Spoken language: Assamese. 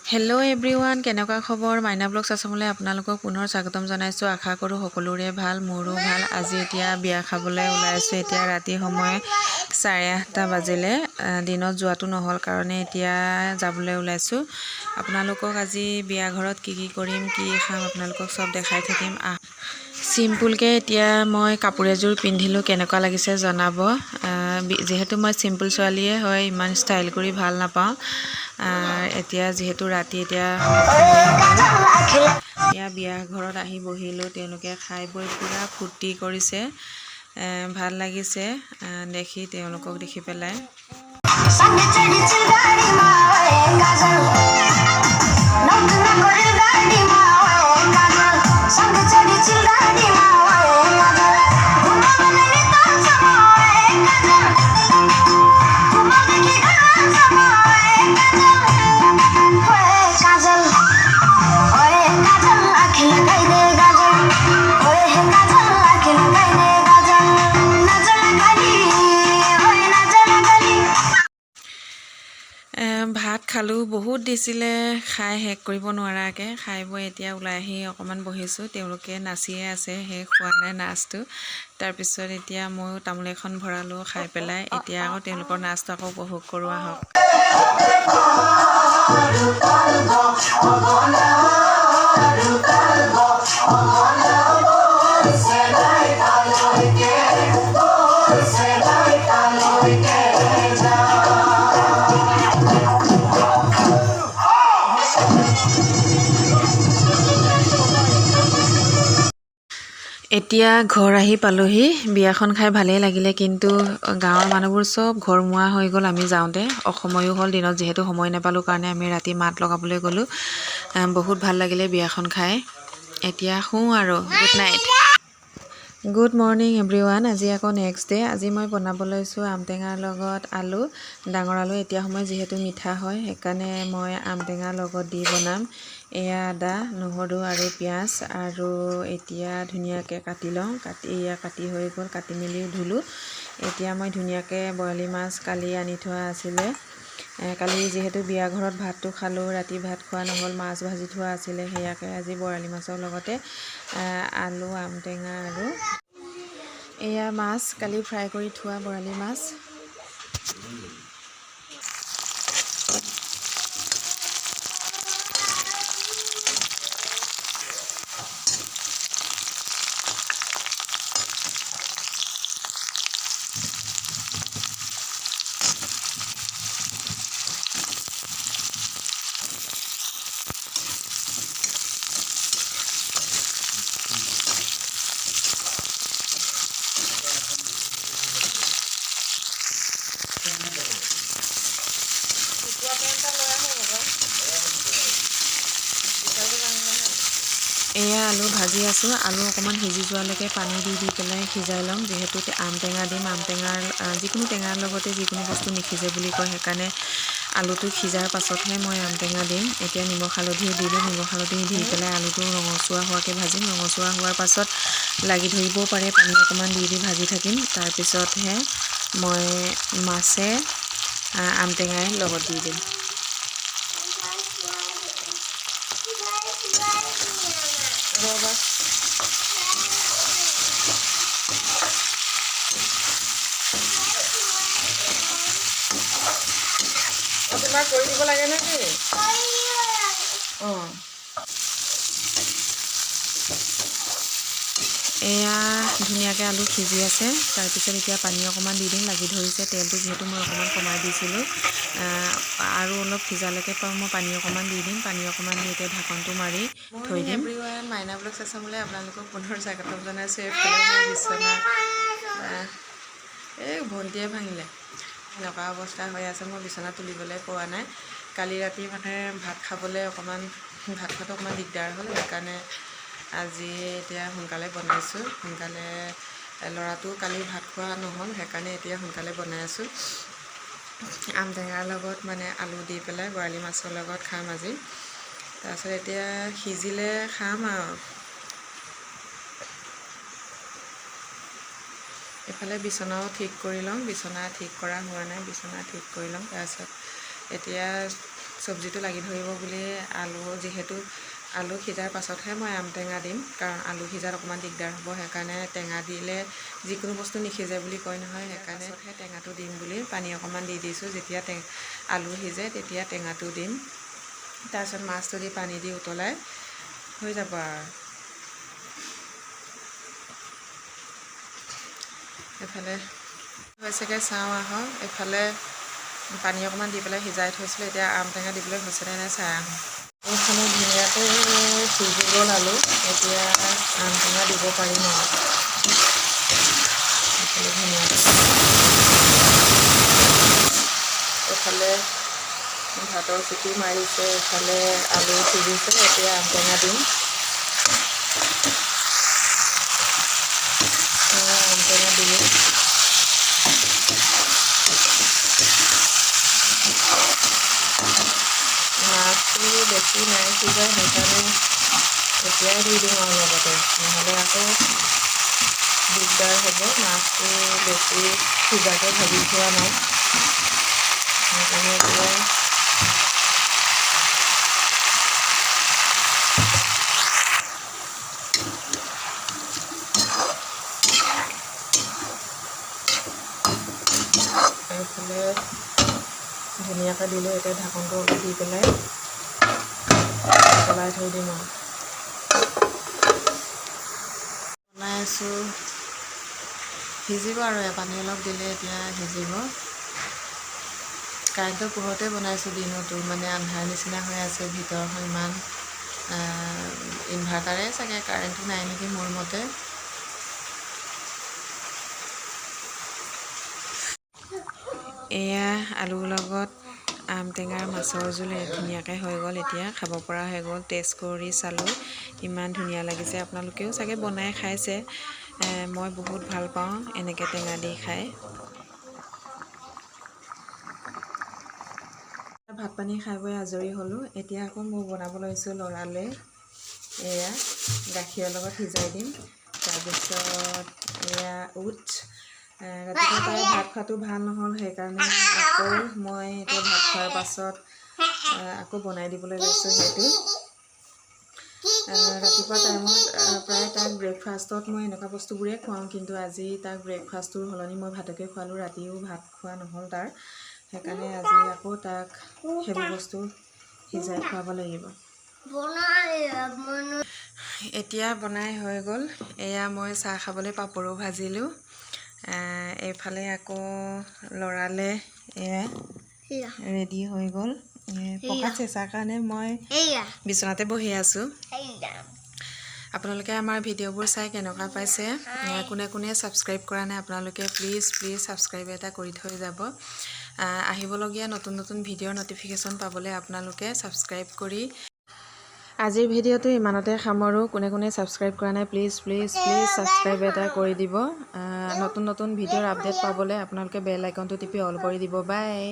হেল্ল' এভৰিৱান, কেনেকুৱা খবৰ? মাইনা ব্লগছ আছামলৈ আপোনালোকক পুনৰ স্বাগতম জনাইছোঁ। আশা কৰোঁ সকলোৰে ভাল, মোৰো ভাল। আজি এতিয়া বিয়া খাবলৈ ওলাইছোঁ। এতিয়া ৰাতি সময় 8:30 বাজিলে। দিনত যোৱাটো নহ'ল কাৰণে এতিয়া যাবলৈ ওলাইছোঁ। আপোনালোকক আজি বিয়া ঘৰত কি কৰিম, কি খাম আপোনালোকক চব দেখাই থাকিম। চিম্পুলকৈ এতিয়া মই কাপোৰ এযোৰ পিন্ধিলোঁ, কেনেকুৱা লাগিছে জনাব। যিহেতু মই চিম্পুল ছোৱালীয়ে হয়, ইমান ষ্টাইল কৰি ভাল নাপাওঁ। এতিয়া যিহেতু ৰাতি এতিয়া বিয়া ঘৰত আহি বহিলোঁ। তেওঁলোকে খাই বৈ পূৰা ফূৰ্তি কৰিছে, ভাল লাগিছে দেখি, তেওঁলোকক দেখি পেলাই। ভাত খালোঁ, বহুত দিছিলে, খাই শেষ কৰিব নোৱাৰাকৈ। খাই বৈ এতিয়া ওলাই আহি অকণমান বহিছোঁ। তেওঁলোকে নাচিয়ে আছে, শেষ হোৱা নাই নাচটো। তাৰপিছত এতিয়া ময়ো তামোল এখন ভৰালোঁ খাই পেলাই। এতিয়া আকৌ তেওঁলোকৰ নাচটো আকৌ উপভোগ কৰোঁ, আহক। এতিয়া ঘৰ আহি পালোহি। বিয়াখন খাই ভালেই লাগিলে, কিন্তু গাঁৱৰ মানুহবোৰ চব ঘৰমুৱা হৈ গ'ল আমি যাওঁতে। অসময়ো হ'ল, দিনত যিহেতু সময় নাপালোঁ কাৰণে আমি ৰাতি মাত লগাবলৈ গ'লোঁ। বহুত ভাল লাগিলে বিয়াখন খাই। এতিয়া শুওঁ আৰু। Good night. Good morning everyone. আজি আকৌ নেক্সট ডে'। আজি মই বনাব লৈছোঁ আম টেঙাৰ লগত আলু, ডাঙৰ আলু। এতিয়া সময় যিহেতু মিঠা হয়, সেইকাৰণে মই আম টেঙাৰ লগত দি বনাম। এয়া আদা, নহৰু আৰু পিঁয়াজ, আৰু এতিয়া ধুনীয়াকৈ কাটি লওঁ। কাটি হৈ গ'ল, কাটি মেলি ধুলোঁ। এতিয়া মই ধুনীয়াকৈ বৰালি মাছ কালি আনি থোৱা আছিলে। কালি যিহেতু বিয়া ঘৰত ভাতটো খালোঁ, ৰাতি ভাত খোৱা নহ'ল, মাছ ভাজি থোৱা আছিলে। সেয়াকে আজি বৰালি মাছৰ লগতে আলু, আম টেঙা আৰু এয়া মাছ, কালি ফ্ৰাই কৰি থোৱা বৰালি মাছ। এয়া আলু ভাজি আছোঁ। আলু অকণমান সিজি যোৱালৈকে পানী দি পেলাই সিজাই ল'ম। যিহেতু আম টেঙা দিম, আম টেঙাৰ যিকোনো টেঙাৰ লগতে যিকোনো বস্তু নিসিজে বুলি কয়, সেইকাৰণে আলুটো সিজাৰ পাছতহে মই আম টেঙা দিম। এতিয়া নিমখ হালধিও দিলোঁ। নিমখ হালধি দি পেলাই আলুটো ৰঙচুৱা হোৱাকৈ ভাজিম। ৰঙচুৱা হোৱাৰ পাছত লাগি ধৰিবও পাৰে, পানী অকণমান দি ভাজি থাকিম। তাৰপিছতহে মই মাছে আম টেঙাই লগত দি দিম। তোমাক কৰি দিব লাগে নে কি? অঁ, এয়া ধুনীয়াকৈ আলু সিজি আছে। তাৰপিছত এতিয়া পানী অকণমান দি দিম, লাগি ধৰিছে। তেলটো যিহেতু মই অকণমান কমাই দিছিলোঁ, আৰু অলপ সিজালৈকে মই পানী অকণমান দি দিম। পানী অকণমান দি এতিয়া ঢাকনটো মাৰি থৈ দিম। এভৰিৱান, মাইনা ব্লগছ আছামলৈ আপোনালোকক পুনৰ স্বাগতম জনাইছোঁ। এইফালে মোৰ বিচনা এই ভণ্টিয়ে ভাঙিলে, এনেকুৱা অৱস্থা হৈ আছে। মই বিচনা তুলিবলৈ পোৱা নাই। কালি ৰাতি মানে ভাত খাবলৈ ভাত খোৱাটো অকণমান দিগদাৰ হ'ল, সেইকাৰণে আজি এতিয়া সোনকালে বনাইছোঁ। সোনকালে, ল'ৰাটো কালি ভাত খোৱা নহ'ল, সেইকাৰণে এতিয়া সোনকালে বনাই আছোঁ। আম টেঙাৰ লগত মানে আলু দি পেলাই বৰালি মাছৰ লগত খাম আজি। তাৰপিছত এতিয়া সিজিলে খাম আৰু। এফালে বিচনাও ঠিক কৰি লওঁ। বিচনা ঠিক কৰা হোৱা নাই, বিচনা ঠিক কৰি লওঁ। তাৰপিছত এতিয়া চব্জিটো লাগি ধৰিব বুলি আলু যিহেতু আলু সিজাৰ পাছতহে মই আম টেঙা দিম, কাৰণ আলু সিজাত অকণমান দিগদাৰ হ'ব। সেইকাৰণে টেঙা দিলে যিকোনো বস্তু নিসিজে বুলি কয় নহয়, সেইকাৰণেহে টেঙাটো দিম বুলি পানী অকণমান দি দিছোঁ। যেতিয়া আলু সিজে তেতিয়া টেঙাটো দিম, তাৰপিছত মাছটো দি পানী দি উতলাই হৈ যাব আৰু। এফালে হৈছেগৈ চাওঁ আহক, এফালে পানী অকণমান দি পেলাই সিজাই থৈছিলোঁ, এতিয়া আম টেঙা দিবলৈ হৈছেনে নাই চাই আহোঁ। এইফালে ধুনীয়াকৈ সিজি গ'ল আলু, এতিয়া আম টেঙা দিব পাৰিম আৰু। এইফালে ধুনীয়াকৈ এইফালে ভাতৰ চিটি মাৰিছে, এইফালে আলু সিজিছে, এতিয়া আম টেঙা দিম। আম টেঙা দিলোঁ। মাছটো বেছি নাই সিজা, সেইকাৰণে এতিয়াই দি দিওঁ আৰু লগতে, নহ'লে আকৌ দিগদাৰ হ'ব। মাছটো বেছি সিজাকৈ ভাজি থোৱা নাই, সেইকাৰণে এতিয়া এইফালে ধুনীয়াকৈ দিলোঁ। এতিয়া ঢাকনটো অলপ দি পেলাই উতলাই থৈ দিম আৰু। বনাই আছোঁ, সিজিব আৰু পানী অলপ দিলে এতিয়া সিজিব। কাৰেণ্টৰ পোহৰতে বনাইছোঁ, দিনতো মানে আন্ধাৰ নিচিনা হৈ আছে ভিতৰখন, ইমান ইনভাৰ্টাৰে চাগে, কাৰেণ্টটো নাই নেকি মোৰ মতে। এয়া আলুৰ লগত আম টেঙাৰ মাছৰ জোল ধুনীয়াকৈ হৈ গ'ল, এতিয়া খাব পৰা হৈ গ'ল। টেষ্ট কৰি চালোঁ, ইমান ধুনীয়া লাগিছে। আপোনালোকেও চাগে বনাই খাইছে, মই বহুত ভাল পাওঁ এনেকৈ টেঙা দি খাই। ভাত পানী খাই বৈ আজৰি হ'লোঁ, এতিয়া আকৌ মই বনাব লৈছোঁ ল'ৰালৈ। এয়া গাখীৰৰ লগত সিজাই দিম, তাৰপিছত এয়া উটছ। ৰাতিপুৱা তাই ভাত খোৱাটো ভাল নহ'ল, সেইকাৰণে আকৌ মই এতিয়া ভাত খোৱাৰ পাছত আকৌ বনাই দিবলৈ লৈছোঁ সেইটো। ৰাতিপুৱা টাইমত প্ৰায় তাক ব্ৰেকফাষ্টত মই এনেকুৱা বস্তুবোৰেই খুৱাওঁ, কিন্তু আজি তাক ব্ৰেকফাষ্টটোৰ সলনি মই ভাতকে খোৱালোঁ। ৰাতিও ভাত খোৱা নহ'ল তাৰ, সেইকাৰণে আজি আকৌ তাক সেইবোৰ বস্তু সিজাই খুৱাব লাগিব। এতিয়া বনাই হৈ গ'ল। এয়া মই চাহ খাবলৈ পাপৰো ভাজিলোঁ। এইফালে আকৌ ল'ৰালে এয়া ৰেডি হৈ গ'ল। পকাত চেঁচাৰ কাৰণে মই বিচনাতে বহি আছোঁ। আপোনালোকে আমাৰ ভিডিঅ'বোৰ চাই কেনেকুৱা পাইছে, কোনে কোনে ছাবস্ক্ৰাইব কৰা নাই আপোনালোকে প্লিজ ছাবস্ক্ৰাইব এটা কৰি থৈ যাব। আহিবলগীয়া নতুন নতুন ভিডিঅ'ৰ ন'টিফিকেশ্যন পাবলৈ আপোনালোকে ছাবস্ক্ৰাইব কৰি। আজিৰ ভিডিঅ'টো ইমানতে সামৰোঁ। কোনে কোনে ছাবস্ক্ৰাইব কৰা নাই প্লিজ ছাবস্ক্ৰাইব এটা কৰি দিব। নতুন নতুন ভিডিঅ'ৰ আপডেট পাবলৈ আপোনালোকে বেল আইকনটো টিপি অল কৰি দিব। বাই।